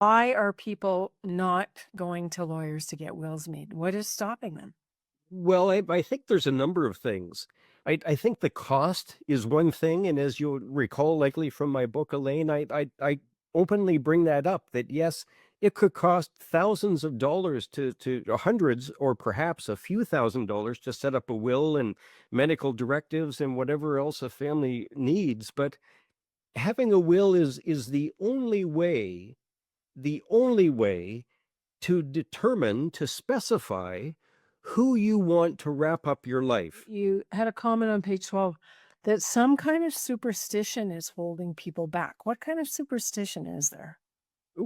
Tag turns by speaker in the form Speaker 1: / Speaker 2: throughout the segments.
Speaker 1: Why are people not going to lawyers to get wills made? What is stopping them?
Speaker 2: Well, I think there's a number of things. I think the cost is one thing, and as you'll recall likely from my book, Elaine, I openly bring that up, that yes, it could cost thousands of dollars to hundreds or perhaps a few $1,000s to set up a will and medical directives and whatever else a family needs. But having a will is the only way to determine, to specify who you want to wrap up your life.
Speaker 1: You had a comment on page 12 that some kind of superstition is holding people back. What kind of superstition is there?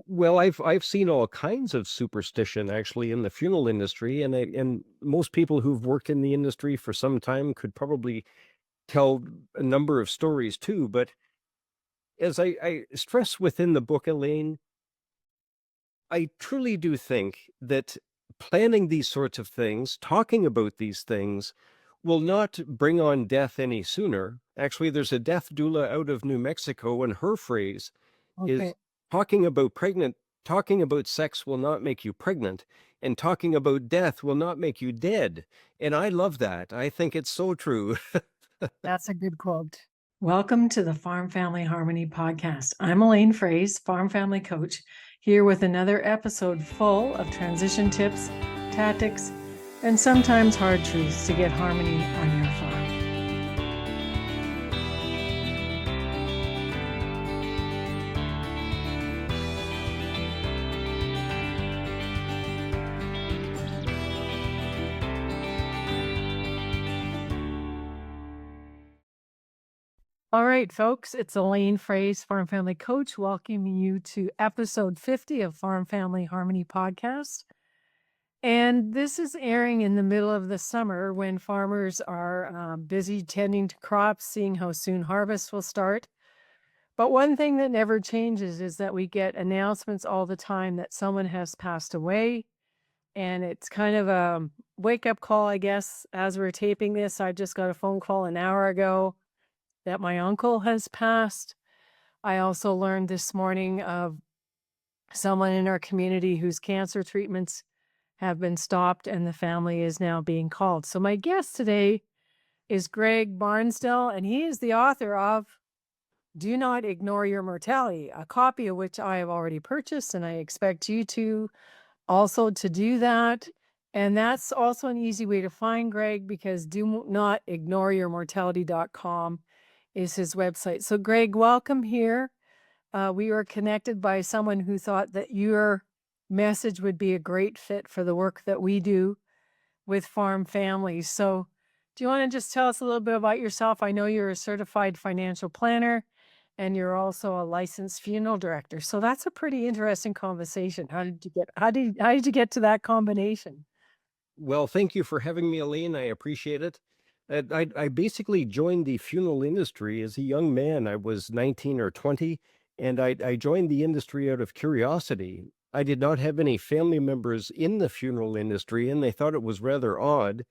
Speaker 2: Well, I've seen all kinds of superstition actually in the funeral industry, and most people who've worked in the industry for some time could probably tell a number of stories too. But as I stress within the book, Elaine, I truly do think that planning these sorts of things, talking about these things, will not bring on death any sooner. Actually, there's a death doula out of New Mexico, and her phrase
Speaker 1: Okay.
Speaker 2: is talking about sex will not make you pregnant, and talking about death will not make you dead. And I love that. I think it's so true.
Speaker 1: That's a good quote. Welcome to the Farm Family Harmony podcast. I'm Elaine Froese, Farm Family Coach, here with another episode full of transition tips, tactics, and sometimes hard truths to get harmony on your farm. All right, folks, it's Elaine Froese, Farm Family Coach, welcoming you to episode 50 of Farm Family Harmony podcast. And this is airing in the middle of the summer when farmers are busy tending to crops, seeing how soon harvest will start. But one thing that never changes is that we get announcements all the time that someone has passed away. And it's kind of a wake up call, I guess, as we're taping this. I just got a phone call an hour ago that my uncle has passed. I also learned this morning of someone in our community whose cancer treatments have been stopped and the family is now being called. So my guest today is Greg Barnsdale, and he is the author of Do Not Ignore Your Mortality, a copy of which I have already purchased, and I expect you to also to do that. And that's also an easy way to find Greg because do not ignore your mortality.com is his website. So Greg, welcome here. We were connected by someone who thought that your message would be a great fit for the work that we do with farm families. So do you want to just tell us a little bit about yourself? I know you're a certified financial planner and you're also a licensed funeral director. So that's a pretty interesting conversation. How did you get to that combination?
Speaker 2: Well, thank you for having me, Elaine. I appreciate it. I basically joined the funeral industry as a young man. I was 19 or 20, and I joined the industry out of curiosity. I did not have any family members in the funeral industry, and they thought it was rather odd.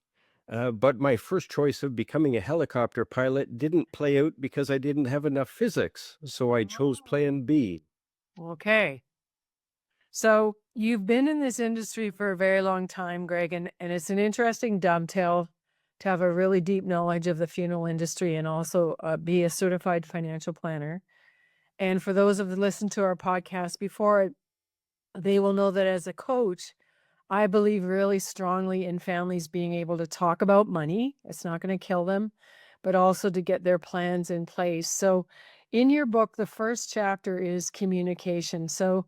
Speaker 2: But my first choice of becoming a helicopter pilot didn't play out because I didn't have enough physics, so I chose plan B.
Speaker 1: Okay. So you've been in this industry for a very long time, Greg, and it's an interesting dovetail to have a really deep knowledge of the funeral industry and also be a certified financial planner. And for those of listened to our podcast before, they will know that as a coach, I believe really strongly in families being able to talk about money. It's not going to kill them, but also to get their plans in place. So in your book, the first chapter is communication. So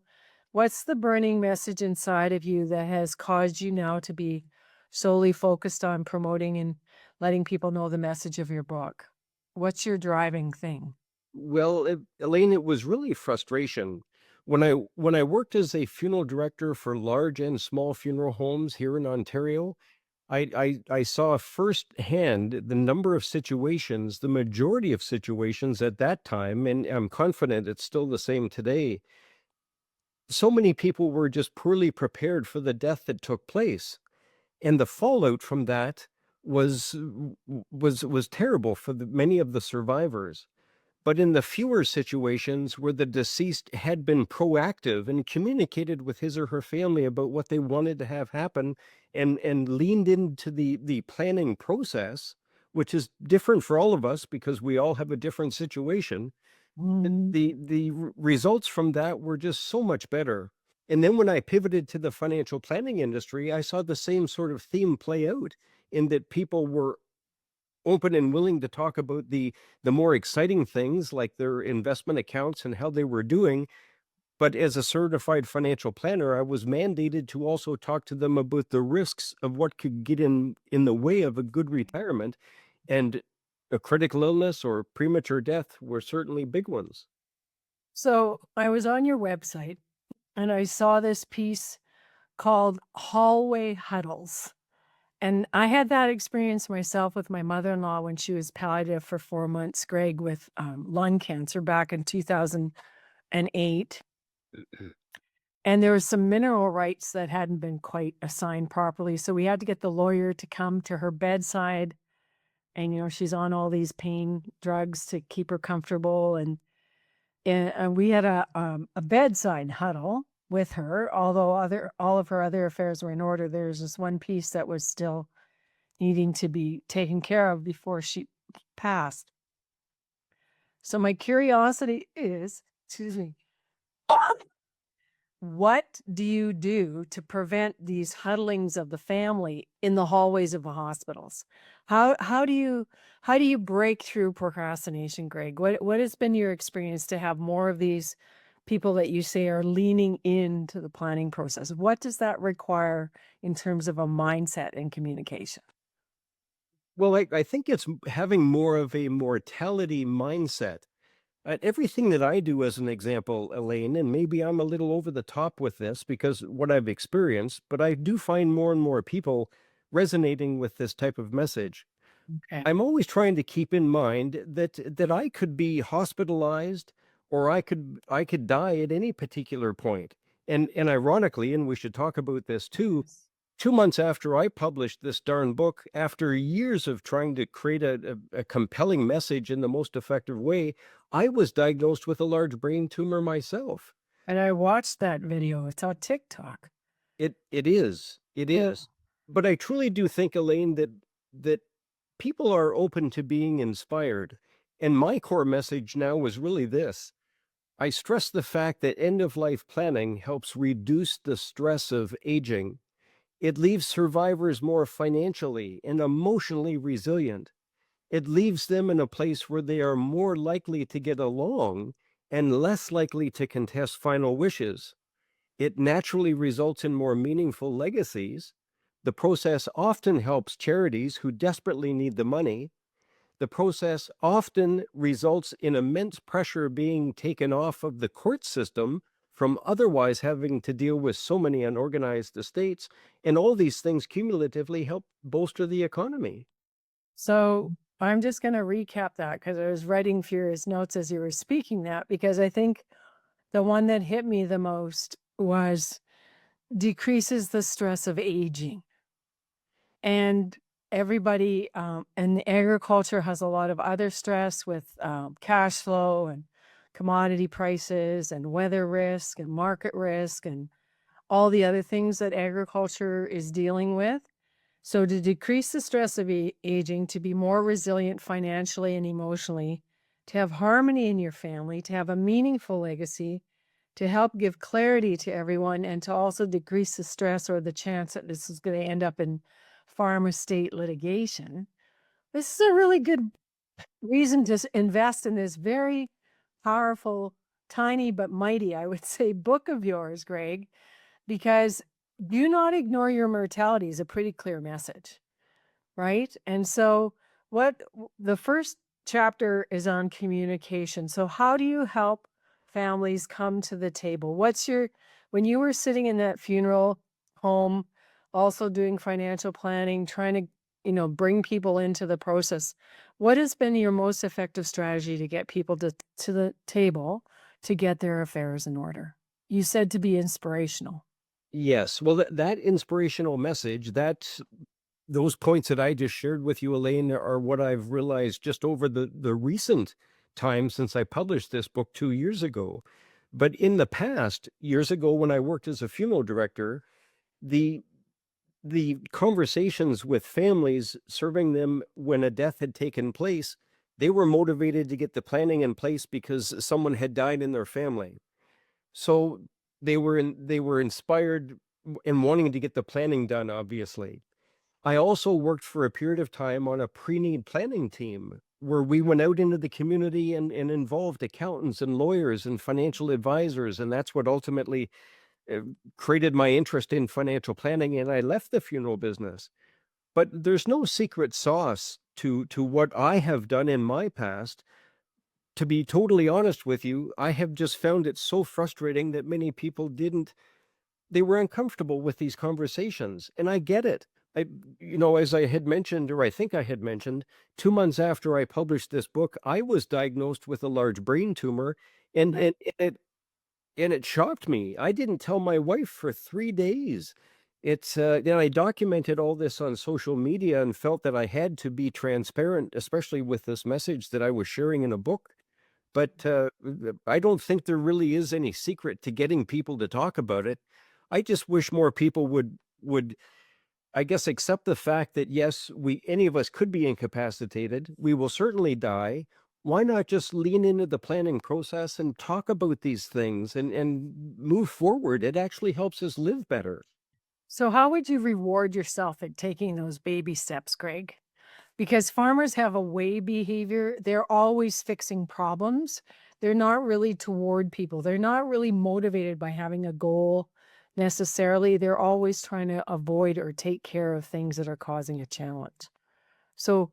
Speaker 1: what's the burning message inside of you that has caused you now to be solely focused on promoting and letting people know the message of your book? What's your driving thing?
Speaker 2: Well, Elaine, it was really frustration. When I worked as a funeral director for large and small funeral homes here in Ontario, I saw firsthand the number of situations, the majority of situations at that time, and I'm confident it's still the same today. So many people were just poorly prepared for the death that took place, and the fallout from that was terrible for many of the survivors. But in the fewer situations where the deceased had been proactive and communicated with his or her family about what they wanted to have happen and leaned into the planning process, which is different for all of us because we all have a different situation,
Speaker 1: Mhm.
Speaker 2: results from that were just so much better. And then when I pivoted to the financial planning industry, I saw the same sort of theme play out in that people were open and willing to talk about the more exciting things like their investment accounts and how they were doing. But as a certified financial planner, I was mandated to also talk to them about the risks of what could get in the way of a good retirement, and a critical illness or premature death were certainly big ones.
Speaker 1: So I was on your website and I saw this piece called Hallway Huddles. And I had that experience myself with my mother-in-law when she was palliative for 4 months, Greg, with lung cancer back in 2008. And there was some mineral rights that hadn't been quite assigned properly. So we had to get the lawyer to come to her bedside. And, she's on all these pain drugs to keep her comfortable. And we had a bedside huddle with her, although all of her other affairs were in order. There's this one piece that was still needing to be taken care of before she passed. So my curiosity is, excuse me, what do you do to prevent these huddlings of the family in the hallways of the hospitals? How do you break through procrastination, Greg? What has been your experience to have more of these people that you say are leaning into the planning process? What does that require in terms of a mindset and communication?
Speaker 2: Well, I think it's having more of a mortality mindset. Everything that I do, as an example, Elaine, and maybe I'm a little over the top with this because what I've experienced, but I do find more and more people resonating with this type of message.
Speaker 1: Okay.
Speaker 2: I'm always trying to keep in mind that I could be hospitalized or I could die at any particular point. And ironically, and we should talk about this too,
Speaker 1: Yes.
Speaker 2: 2 months after I published this darn book, after years of trying to create a compelling message in the most effective way, I was diagnosed with a large brain tumor myself.
Speaker 1: And I watched that video. It's on TikTok.
Speaker 2: It is. It
Speaker 1: Yeah.
Speaker 2: is. But I truly do think, Elaine, that people are open to being inspired. And my core message now was really this. I stress the fact that end of life planning helps reduce the stress of aging. It leaves survivors more financially and emotionally resilient. It leaves them in a place where they are more likely to get along and less likely to contest final wishes. It naturally results in more meaningful legacies. The process often helps charities who desperately need the money. The process often results in immense pressure being taken off of the court system from otherwise having to deal with so many unorganized estates. And all these things cumulatively help bolster the economy.
Speaker 1: So I'm just going to recap that because I was writing furious notes as you were speaking that, because I think the one that hit me the most was decreases the stress of aging. And everybody, and agriculture has a lot of other stress with cash flow and commodity prices and weather risk and market risk and all the other things that agriculture is dealing with. So, to decrease the stress of aging, to be more resilient financially and emotionally, to have harmony in your family, to have a meaningful legacy, to help give clarity to everyone, and to also decrease the stress or the chance that this is going to end up in farm estate litigation. This is a really good reason to invest in this very powerful, tiny but mighty, I would say, book of yours, Greg, because do not ignore your mortality is a pretty clear message. Right? And so the first chapter is on communication. So how do you help families come to the table? When you were sitting in that funeral home, also doing financial planning, trying to, bring people into the process, what has been your most effective strategy to get people to the table to get their affairs in order? You said to be inspirational.
Speaker 2: Yes. Well, that inspirational message, those points that I just shared with you, Elaine, are what I've realized just over the recent time since I published this book 2 years ago. But in the past, years ago when I worked as a funeral director, the the conversations with families, serving them when a death had taken place, they were motivated to get the planning in place because someone had died in their family. So they were inspired and wanting to get the planning done, obviously. I also worked for a period of time on a pre-need planning team where we went out into the community and involved accountants and lawyers and financial advisors. And that's what ultimately uh, created my interest in financial planning. And I left the funeral business. But there's no secret sauce to what I have done in my past. To be totally honest with you, I have just found it so frustrating that many people didn't they were uncomfortable with these conversations, and I get it. I as I had mentioned, or I think I had mentioned, 2 months after I published this book, I was diagnosed with a large brain tumor, and it shocked me. I didn't tell my wife for 3 days. I documented all this on social media and felt that I had to be transparent, especially with this message that I was sharing in a book. But, I don't think there really is any secret to getting people to talk about it. I just wish more people would, I guess, accept the fact that, yes, we any of us could be incapacitated. We will certainly die. Why not just lean into the planning process and talk about these things and move forward? It actually helps us live better.
Speaker 1: So, how would you reward yourself at taking those baby steps, Greg? Because farmers have a way behavior. They're always fixing problems. They're not really toward people. They're not really motivated by having a goal necessarily. They're always trying to avoid or take care of things that are causing a challenge. So,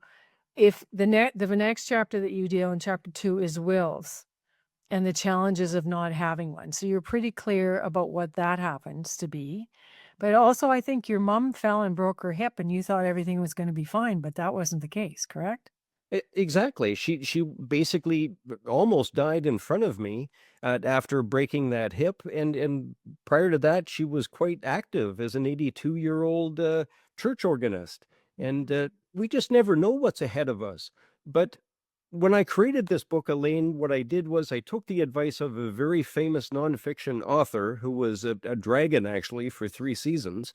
Speaker 1: if the next chapter that you deal in chapter 2 is wills and the challenges of not having one. So you're pretty clear about what that happens to be. But also, I think your mom fell and broke her hip and you thought everything was going to be fine, but that wasn't the case, correct?
Speaker 2: Exactly. She basically almost died in front of me, after breaking that hip, and prior to that, she was quite active as an 82-year-old, church organist, and, we just never know what's ahead of us. But when I created this book, Elaine, what I did was I took the advice of a very famous nonfiction author who was a dragon, actually, for 3 seasons,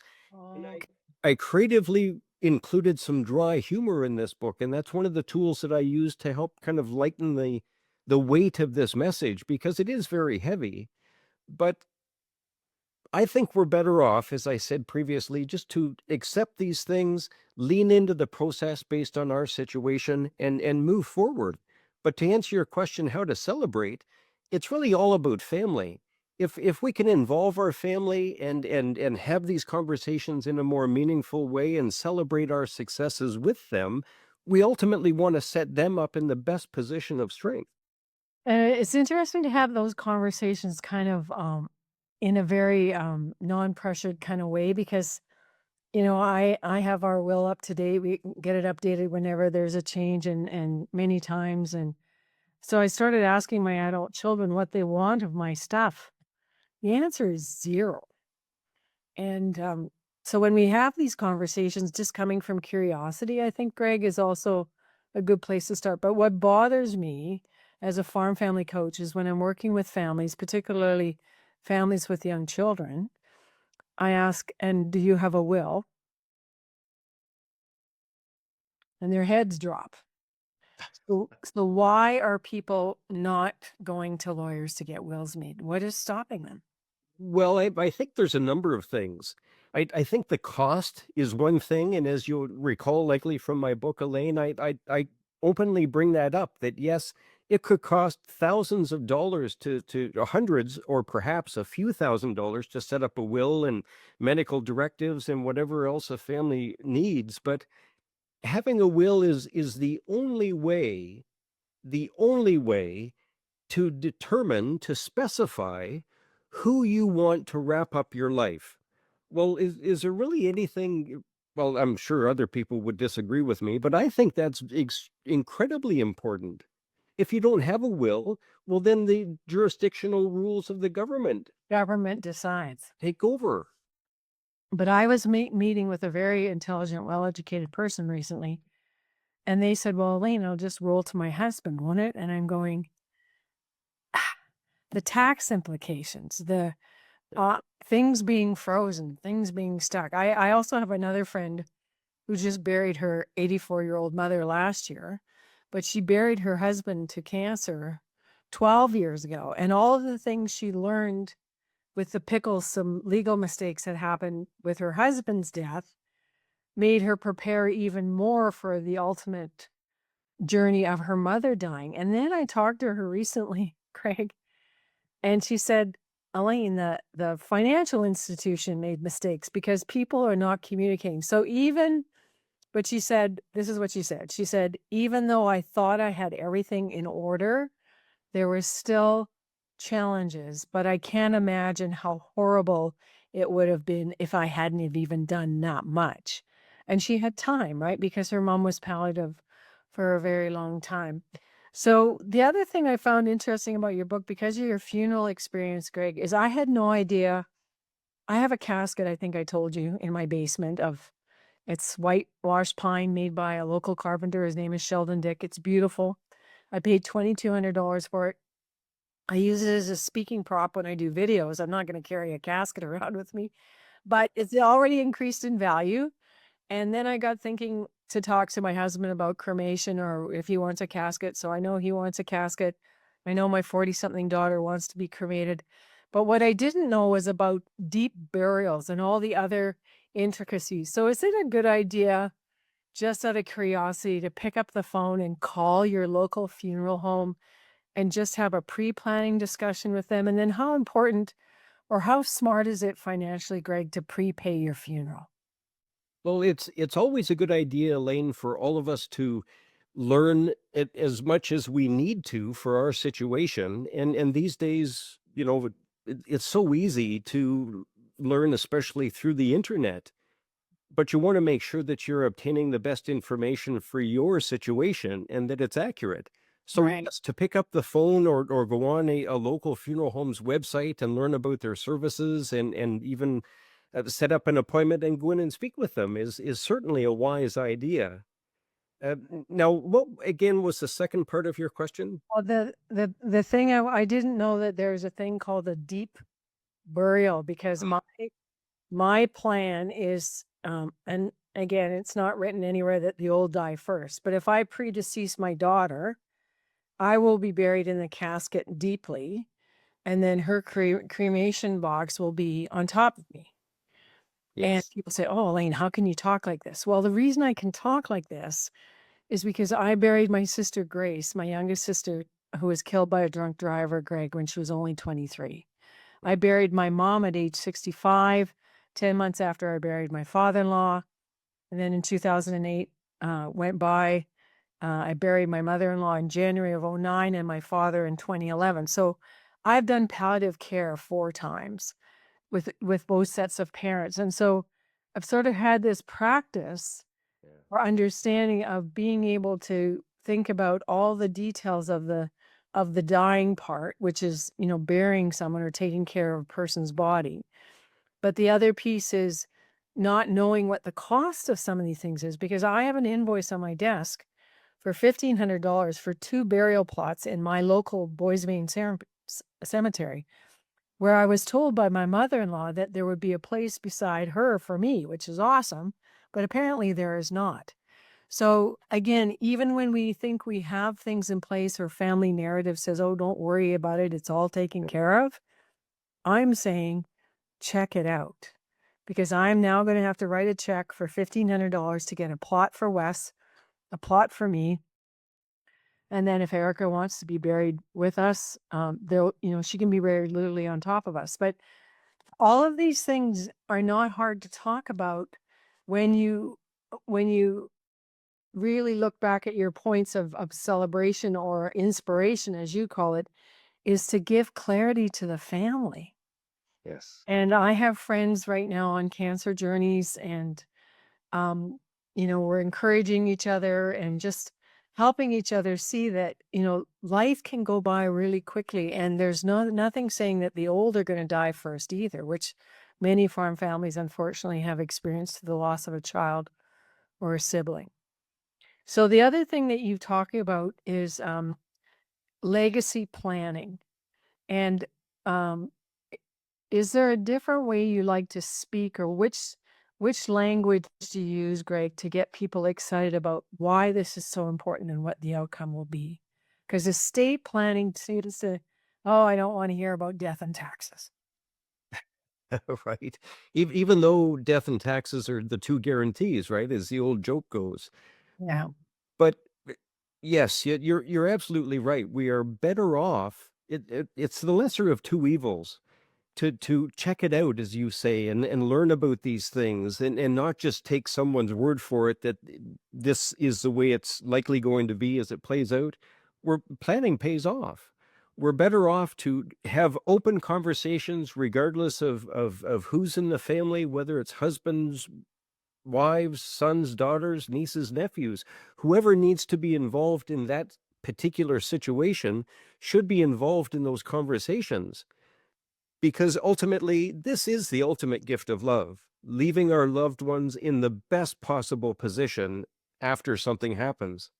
Speaker 2: and
Speaker 1: Oh,
Speaker 2: I creatively included some dry humor in this book, and that's one of the tools that I use to help kind of lighten the weight of this message because it is very heavy. But I think we're better off, as I said previously, just to accept these things, lean into the process based on our situation, and move forward. But to answer your question, how to celebrate, it's really all about family. If we can involve our family and have these conversations in a more meaningful way and celebrate our successes with them, we ultimately want to set them up in the best position of strength.
Speaker 1: it's interesting to have those conversations kind of in a very non-pressured kind of way because I have our will up to date. We get it updated whenever there's a change and many times. And so I started asking my adult children what they want of my stuff. The answer is zero. And so when we have these conversations, just coming from curiosity, I think, Greg, is also a good place to start. But what bothers me as a farm family coach is when I'm working with families, particularly families with young children, I ask, and do you have a will? And their heads drop. So why are people not going to lawyers to get wills made? What is stopping them?
Speaker 2: Well, I think there's a number of things. I think the cost is one thing, and as you'll recall likely from my book, Elaine, I openly bring that up, that yes, it could cost thousands of dollars or hundreds or perhaps a few $1,000 to set up a will and medical directives and whatever else a family needs, but having a will is the only way to determine, to specify who you want to wrap up your life. Well, is there really anything well, I'm sure other people would disagree with me, but I think that's incredibly important. If you don't have a will, well, then the jurisdictional rules of the government
Speaker 1: Government decides.
Speaker 2: take over.
Speaker 1: But I was meeting with a very intelligent, well-educated person recently, And they said, "Well, Elaine, I'll just roll to my husband, won't it?" And I'm going, the tax implications, the things being frozen, things being stuck. I also have another friend who just buried her 84-year-old mother last year, but she buried her husband to cancer 12 years ago. And all of the things she learned with the pickles, some legal mistakes that happened with her husband's death, made her prepare even more for the ultimate journey of her mother dying. And then I talked to her recently, Craig, and she said, Elaine, the financial institution made mistakes because people are not communicating. So even, but she said, this is what she said. She said, even though I thought I had everything in order, there were still challenges, but I can't imagine how horrible it would have been if I hadn't have even done that much. And she had time, right? Because her mom was palliative for a very long time. So the other thing I found interesting about your book, because of your funeral experience, Greg, is I had no idea. I have a casket, I think I told you, in my basement of it's whitewashed pine made by a local carpenter. His name is Sheldon Dick. It's beautiful. I paid $2,200 for it. I use it as a speaking prop when I do videos. I'm not going to carry a casket around with me, but it's already increased in value. And then I got thinking to talk to my husband about cremation or if he wants a casket. So I know he wants a casket. I know my 40-something daughter wants to be cremated. But what I didn't know was about deep burials and all the other intricacies. So is it a good idea, just out of curiosity, to pick up the phone and call your local funeral home and just have a pre-planning discussion with them? And then how important or how smart is it financially, Greg, to prepay your funeral?
Speaker 2: Well, it's always a good idea, Elaine, for all of us to learn it as much as we need to for our situation. And these days, it's so easy to learn, especially through the internet. But you want to make sure that you're obtaining the best information for your situation and that it's accurate. So
Speaker 1: Right.
Speaker 2: yes, to pick up the phone or go on a local funeral home's website and learn about their services and even set up an appointment and go in and speak with them is certainly a wise idea. Now, what again was the second part of your question?
Speaker 1: Well, the thing I didn't know that there's a thing called a deep burial because my plan is, and again, it's not written anywhere that the old die first, but if I predecease my daughter, I will be buried in the casket deeply, and then her cremation box will be on top of me. And
Speaker 2: Yes.
Speaker 1: people say, "Oh, Elaine, how can you talk like this?" Well, the reason I can talk like this is because I buried my sister Grace, my youngest sister, who was killed by a drunk driver, Greg, when she was only 23. I buried my mom at age 65, 10 months after I buried my father-in-law. And then in 2008, went by, I buried my mother-in-law in January of '09 and my father in 2011. So I've done palliative care 4 times with both sets of parents. And so I've sort of had this practice
Speaker 2: Yeah.
Speaker 1: or understanding of being able to think about all the details of the dying part, which is, burying someone or taking care of a person's body. But the other piece is not knowing what the cost of some of these things is, because I have an invoice on my desk for $1,500 for 2 burial plots in my local Boys Main cemetery, where I was told by my mother-in-law that there would be a place beside her for me, which is awesome, but apparently there is not. So again, even when we think we have things in place or family narrative says, "Oh, don't worry about it, it's all taken care of," I'm saying, check it out. Because I'm now going to have to write a check for $1,500 to get a plot for Wes, a plot for me. And then if Erica wants to be buried with us, she can be buried literally on top of us. But all of these things are not hard to talk about when you really look back at your points of celebration or inspiration, as you call it, is to give clarity to the family.
Speaker 2: Yes.
Speaker 1: And I have friends right now on cancer journeys, and um, we're encouraging each other and just helping each other see that, life can go by really quickly. And there's nothing saying that the old are going to die first either, which many farm families unfortunately have experienced the loss of a child or a sibling. So the other thing that you talk about is legacy planning. And um, is there a different way you like to speak, or which language do you use, Greg, to get people excited about why this is so important and what the outcome will be? Because estate planning seems to, oh, I don't want to hear about death and taxes.
Speaker 2: Right? Even though death and taxes are the two guarantees, right? As the old joke goes.
Speaker 1: Yeah.
Speaker 2: But yes, you're absolutely right. We are better off. It's the lesser of two evils to check it out, as you say, and learn about these things, and not just take someone's word for it that this is the way it's likely going to be as it plays out. Where planning pays off. We're better off to have open conversations regardless of who's in the family, whether it's husbands, wives, sons, daughters, nieces, nephews. Whoever needs to be involved in that particular situation should be involved in those conversations, because ultimately, this is the ultimate gift of love, leaving our loved ones in the best possible position after something happens.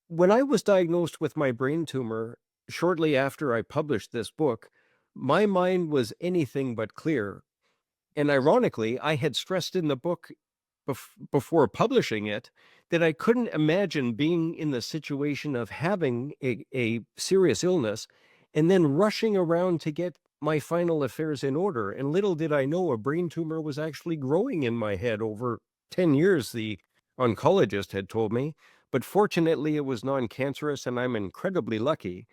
Speaker 2: When I was diagnosed with my brain tumor, shortly after I published this book, my mind was anything but clear. And ironically, I had stressed in the book before publishing it that I couldn't imagine being in the situation of having a serious illness and then rushing around to get my final affairs in order. And little did I know a brain tumor was actually growing in my head over 10 years, the oncologist had told me. But fortunately, it was non cancerous, and I'm incredibly lucky.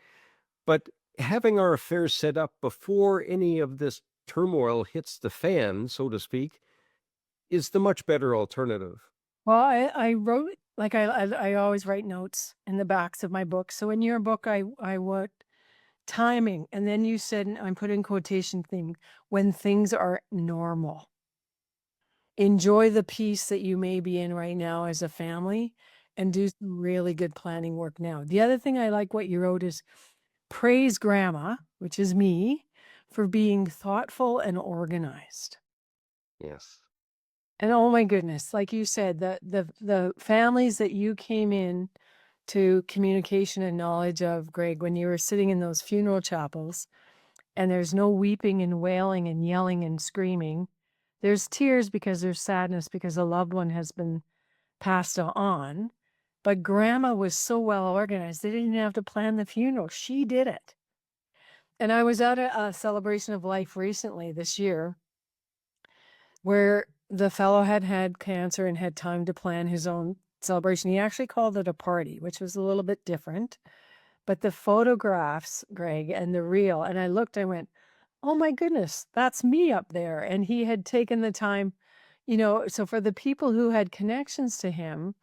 Speaker 2: But having our affairs set up before any of this turmoil hits the fan, so to speak, is the much better alternative.
Speaker 1: Well, I wrote like I always write notes in the backs of my book. So in your book, I what timing, and then you said, and I'm putting quotation thing, when things are normal. Enjoy the peace that you may be in right now as a family, and do some really good planning work now. The other thing I like what you wrote is praise grandma, which is me, for being thoughtful and organized.
Speaker 2: Yes.
Speaker 1: And oh my goodness, like you said, the families that you came in to communication and knowledge of, Greg, when you were sitting in those funeral chapels, and there's no weeping and wailing and yelling and screaming. There's tears because there's sadness because a loved one has been passed on. But grandma was so well organized, they didn't even have to plan the funeral. She did it. And I was at a celebration of life recently this year where the fellow had had cancer and had time to plan his own celebration. He actually called it a party, which was a little bit different. But the photographs, Greg, and the reel, and I looked, I went, oh my goodness, that's me up there. And he had taken the time, so for the people who had connections to him,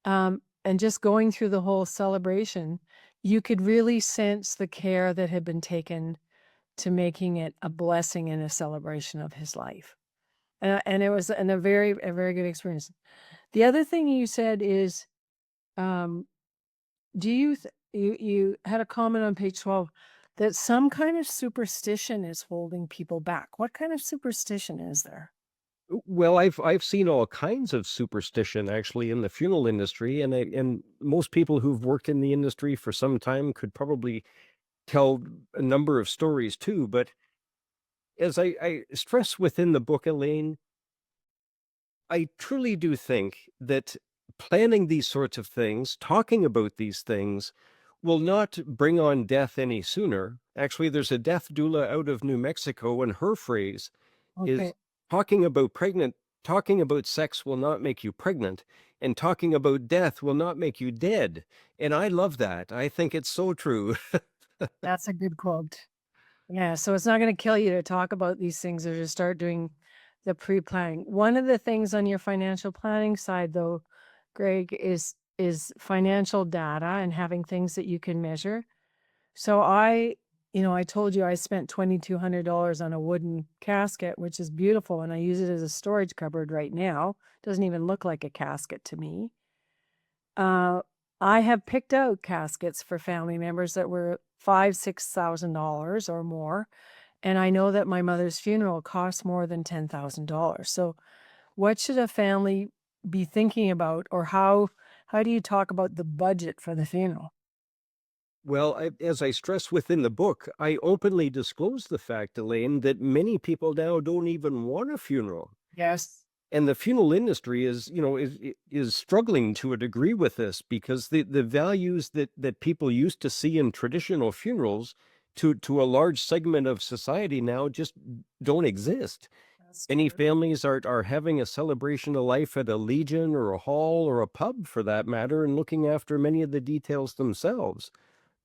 Speaker 1: and just going through the whole celebration, you could really sense the care that had been taken to making it a blessing and a celebration of his life. And it was a very good experience. The other thing you said is, um, do you had a comment on page 12 that some kind of superstition is holding people back. What kind of superstition is there?
Speaker 2: Well, I've seen all kinds of superstition actually in the funeral industry, and most people who've worked in the industry for some time could probably tell a number of stories too. But as I stress within the book, Elaine, I truly do think that planning these sorts of things, talking about these things, will not bring on death any sooner. Actually, there's a death doula out of New Mexico, and her phrase
Speaker 1: Okay.
Speaker 2: is talking about sex will not make you pregnant, and talking about death will not make you dead. And I love that. I think it's so true.
Speaker 1: That's a good quote. Yeah, so it's not going to kill you to talk about these things or to start doing the pre-planning. One of the things on your financial planning side though, Greg, is financial data and having things that you can measure. So I told you I spent $2,200 on a wooden casket, which is beautiful, and I use it as a storage cupboard right now. Doesn't even look like a casket to me. Uh, I have picked out caskets for family members that were $5,000, $6,000 or more, and I know that my mother's funeral cost more than $10,000. So, what should a family be thinking about, or How do you talk about the budget for the funeral?
Speaker 2: Well, as I stress within the book, I openly disclose the fact, Elaine, that many people now don't even want a funeral.
Speaker 1: Yes.
Speaker 2: And the funeral industry is, is struggling to a degree with this because the values that people used to see in traditional funerals to a large segment of society now just don't exist.
Speaker 1: That's
Speaker 2: Many
Speaker 1: true.
Speaker 2: families are having a celebration of life at a legion or a hall or a pub for that matter, and looking after many of the details themselves.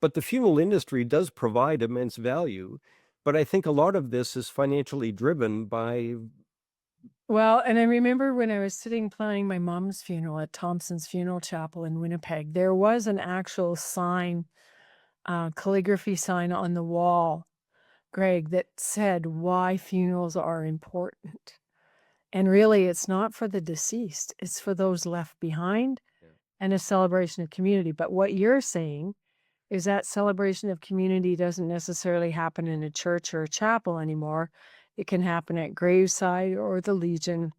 Speaker 2: But the funeral industry does provide immense value. But I think a lot of this is financially driven by.
Speaker 1: Well, and I remember when I was sitting planning my mom's funeral at Thompson's Funeral Chapel in Winnipeg, there was an actual sign, calligraphy sign on the wall, Greg, that said why funerals are important. And really, it's not for the deceased, it's for those left behind and a celebration of community. But what you're saying is that celebration of community doesn't necessarily happen in a church or a chapel anymore. It can happen at graveside or the Legion,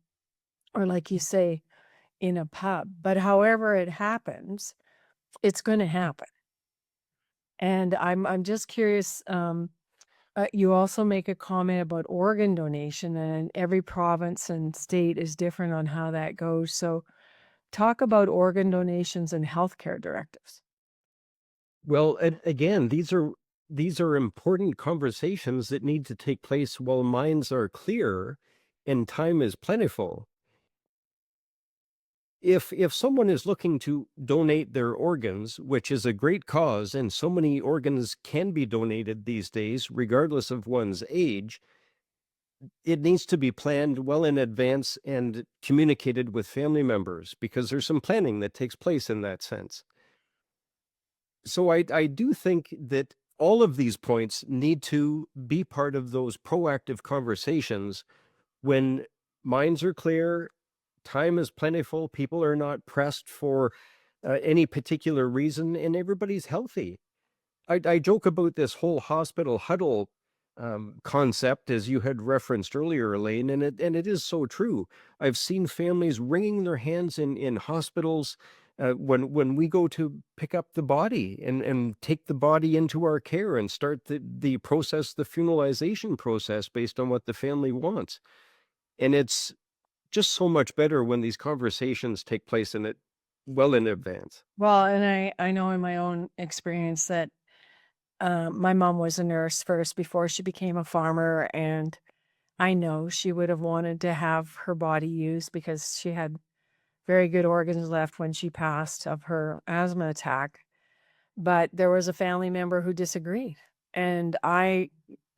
Speaker 1: or like you say, in a pub. But however it happens, it's going to happen. And I'm just curious. You also make a comment about organ donation, and every province and state is different on how that goes. So, talk about organ donations and healthcare directives.
Speaker 2: Well, and again, these are important conversations that need to take place while minds are clear and time is plentiful. If someone is looking to donate their organs, which is a great cause, and so many organs can be donated these days, regardless of one's age, it needs to be planned well in advance and communicated with family members because there's some planning that takes place in that sense. So I do think that all of these points need to be part of those proactive conversations when minds are clear, time is plentiful, people are not pressed for any particular reason, and everybody's healthy. I joke about this whole hospital huddle concept, as you had referenced earlier, Elaine, and it is so true. I've seen families wringing their hands in hospitals when we go to pick up the body and take the body into our care and start the process, the funeralization process based on what the family wants. And it's just so much better when these conversations take place in it well in advance.
Speaker 1: Well, and I know in my own experience that my mom was a nurse first before she became a farmer, and I know she would have wanted to have her body used because she had very good organs left when she passed of her asthma attack. But there was a family member who disagreed, and I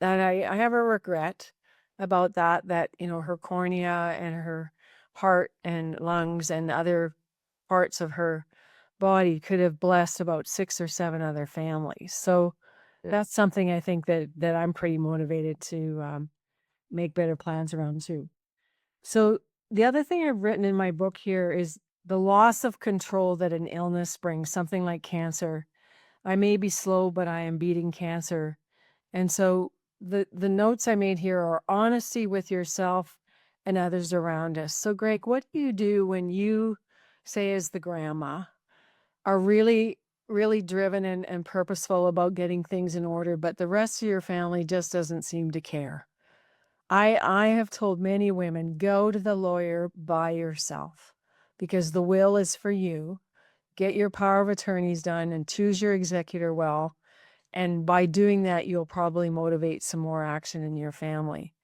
Speaker 1: have a regret about that, that, her cornea and her heart and lungs and other parts of her body could have blessed about 6 or 7 other families. So,
Speaker 2: Yeah.
Speaker 1: that's something I think that I'm pretty motivated to, make better plans around too. So, the other thing I've written in my book here is the loss of control that an illness brings, something like cancer. I may be slow, but I am beating cancer. And so the notes I made here are honesty with yourself and others around us. So Greg, what do you do when you, say as the grandma, are really driven and purposeful about getting things in order, but the rest of your family just doesn't seem to care? I have told many women, go to the lawyer by yourself because the will is for you. Get your power of attorneys done and choose your executor well. And by doing that, you'll probably motivate some more action in your family.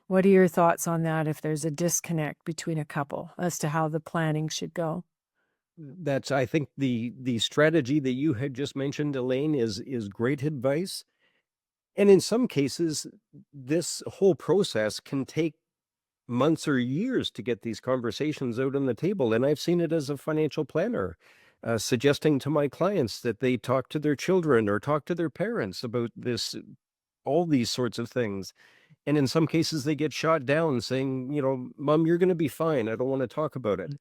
Speaker 1: What are your thoughts on that if there's a disconnect between a couple as to how the planning should go?
Speaker 2: That's I think the strategy that you had just mentioned, Elaine, is great advice. And in some cases, this whole process can take months or years to get these conversations out on the table. And I've seen it as a financial planner, suggesting to my clients that they talk to their children or talk to their parents about this, all these sorts of things. And in some cases, they get shot down saying, Mom, you're going to be fine. I don't want to talk about it.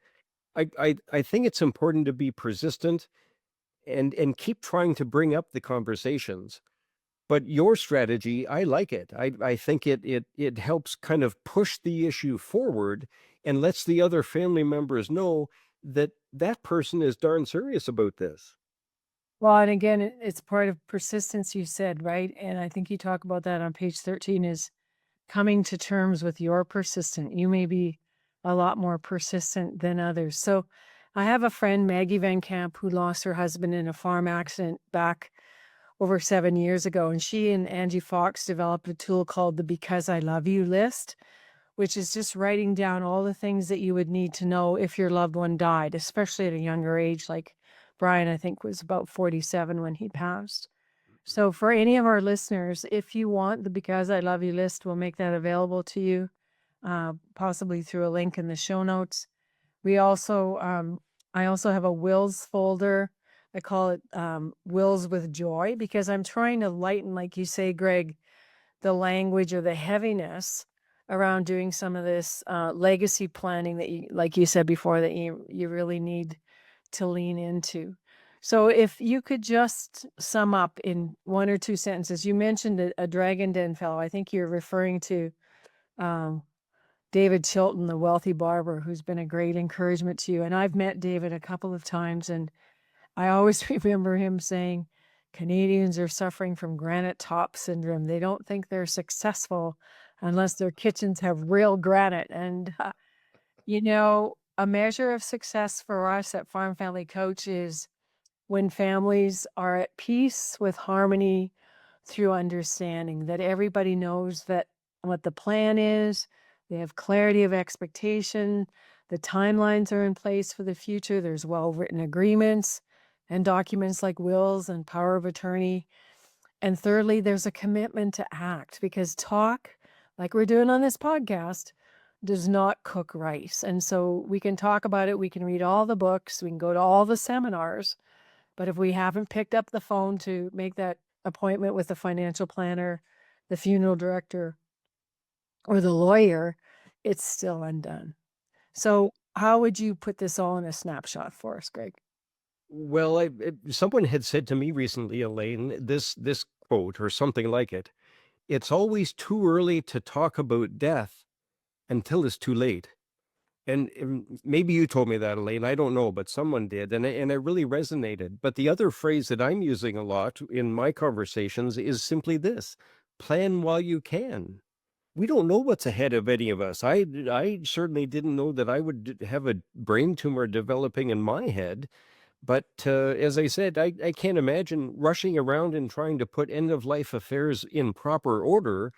Speaker 2: I think it's important to be persistent and keep trying to bring up the conversations. But your strategy, I like it. I think it helps kind of push the issue forward and lets the other family members know that that person is darn serious about this.
Speaker 1: Well, and again, it's part of persistence, you said, right? And I think you talk about that on page 13 is coming to terms with your persistent. You may be a lot more persistent than others. So I have a friend, Maggie Van Camp, who lost her husband in a farm accident back over 7 years ago. And she and Angie Fox developed a tool called the Because I Love You list, which is just writing down all the things that you would need to know if your loved one died, especially at a younger age. Like Brian, I think, was about 47 when he passed. So for any of our listeners, if you want the Because I Love You list, we'll make that available to you, possibly through a link in the show notes. We also, I also have a wills folder. I call it Wills with Joy because I'm trying to lighten, like you say, Greg, the language or the heaviness around doing some of this legacy planning that you, like you said before, that you really need to lean into. So if you could just sum up in one or two sentences, you mentioned a Dragon Den fellow. I think you're referring to um, David Chilton, the wealthy barber, who's been a great encouragement to you. And I've met David a couple of times, and I always remember him saying, Canadians are suffering from granite top syndrome. They don't think they're successful unless their kitchens have real granite. And, a measure of success for us at Farm Family Coach is when families are at peace with harmony through understanding that everybody knows that what the plan is, they have clarity of expectation, the timelines are in place for the future, there's well-written agreements and documents like wills and power of attorney. And thirdly, there's a commitment to act because talk, like we're doing on this podcast, does not cook rice. And so we can talk about it, we can read all the books, we can go to all the seminars, but if we haven't picked up the phone to make that appointment with the financial planner, the funeral director, or the lawyer, it's still undone. So, how would you put this all in a snapshot for us, Greg?
Speaker 2: Well, someone had said to me recently, Elaine, this quote or something like it. It's always too early to talk about death until it's too late. And maybe you told me that, Elaine. I don't know, but someone did, and it really resonated. But the other phrase that I'm using a lot in my conversations is simply this: plan while you can. We don't know what's ahead of any of us. I certainly didn't know that I would have a brain tumor developing in my head. But as I said, I can't imagine rushing around and trying to put end of life affairs in proper order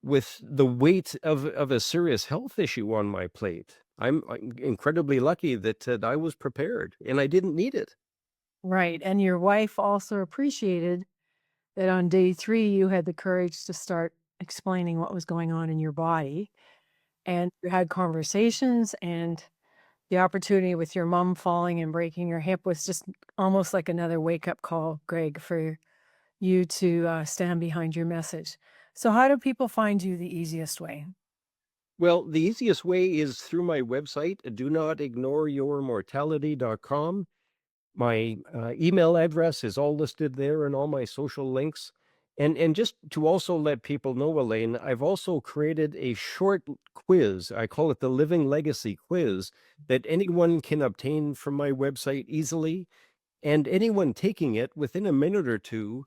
Speaker 2: with the weight of a serious health issue on my plate. I'm incredibly lucky that, I was prepared and I didn't need it.
Speaker 1: Right. And your wife also appreciated that on day 3, you had the courage to start explaining what was going on in your body. And you had conversations, and the opportunity with your mom falling and breaking her hip was just almost like another wake up call, Greg, for you to stand behind your message. So, how do people find you the easiest way?
Speaker 2: Well, the easiest way is through my website, do not ignore your mortality.com. My, email address is all listed there and all my social links. And just to also let people know, Elaine, I've also created a short quiz. I call it the Living Legacy Quiz that anyone can obtain from my website easily. And anyone taking it within a minute or two,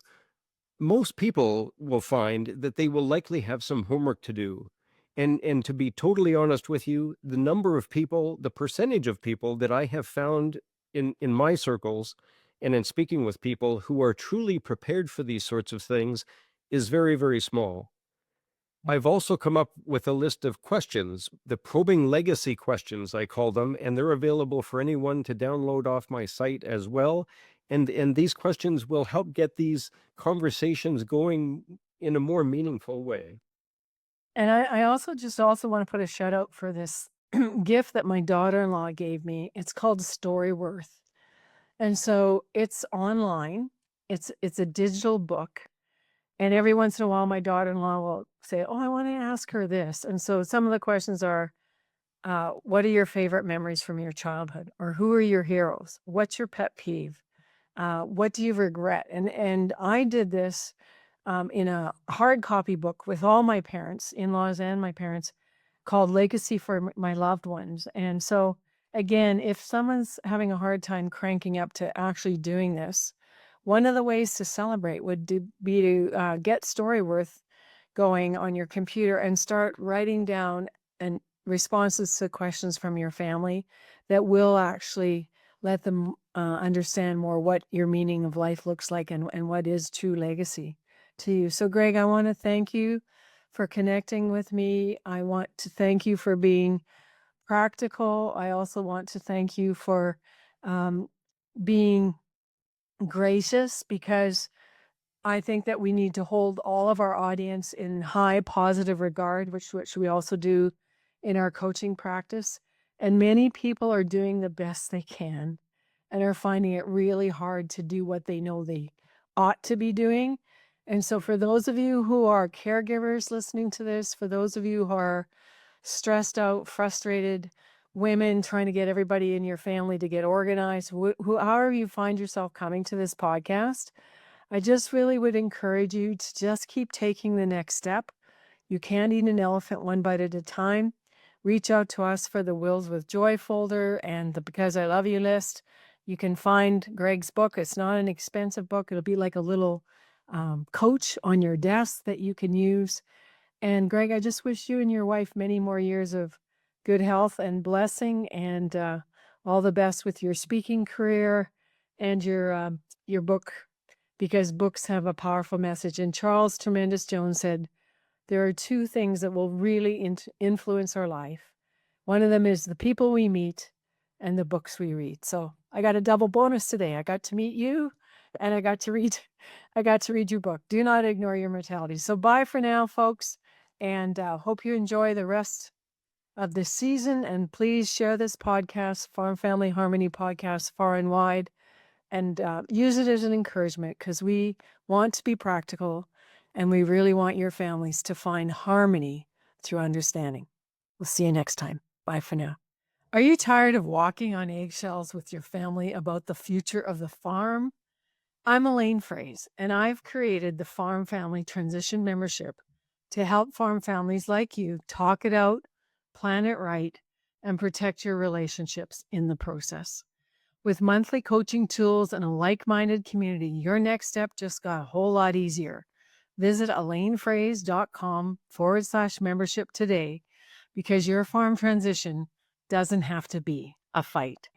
Speaker 2: most people will find that they will likely have some homework to do. And to be totally honest with you, the number of people, the percentage of people that I have found in my circles and in speaking with people who are truly prepared for these sorts of things is very, very small. I've also come up with a list of questions, the probing legacy questions, I call them, and they're available for anyone to download off my site as well. And these questions will help get these conversations going in a more meaningful way.
Speaker 1: And I also just also want to put a shout out for this gift that my daughter-in-law gave me. It's called Storyworth. And so it's online. It's a digital book. And every once in a while my daughter-in-law will say, "Oh, I want to ask her this." And so some of the questions are what are your favorite memories from your childhood? Or who are your heroes? What's your pet peeve? What do you regret? And I did this in a hard copy book with all my parents, in-laws and my parents, called Legacy for My Loved Ones. And so again, if someone's having a hard time cranking up to actually doing this, one of the ways to celebrate would be to get Storyworth going on your computer and start writing down and responses to questions from your family that will actually let them understand more what your meaning of life looks like and what is true legacy to you. So, Greg, I want to thank you for connecting with me. I want to thank you for being practical. I also want to thank you for um, being gracious, because I think that we need to hold all of our audience in high positive regard, which we also do in our coaching practice. And many people are doing the best they can and are finding it really hard to do what they know they ought to be doing. And so, for those of you who are caregivers listening to this, for those of you who are stressed out, frustrated women trying to get everybody in your family to get organized, however you find yourself coming to this podcast, I just really would encourage you to just keep taking the next step. You can't eat an elephant one bite at a time. Reach out to us for the Wills with Joy folder and the Because I Love You list. You can find Greg's book. It's not an expensive book. It'll be like a little coach on your desk that you can use. And Greg, I just wish you and your wife many more years of good health and blessing, and all the best with your speaking career and your book, because books have a powerful message. And Charles Tremendous Jones said, there are two things that will really influence our life. One of them is the people we meet and the books we read. So I got a double bonus today. I got to meet you and I got to read your book. Do not ignore your mortality. So bye for now, folks, and hope you enjoy the rest of this season. And please share this podcast, Farm Family Harmony podcast, far and wide, and use it as an encouragement, because we want to be practical and we really want your families to find harmony through understanding. We'll see you next time. Bye for now. Are you tired of walking on eggshells with your family about the future of the farm? I'm Elaine Froese, and I've created the Farm Family Transition Membership to help farm families like you talk it out, plan it right, and protect your relationships in the process. With monthly coaching tools and a like-minded community, your next step just got a whole lot easier. Visit elainefraise.com/membership today, because your farm transition doesn't have to be a fight.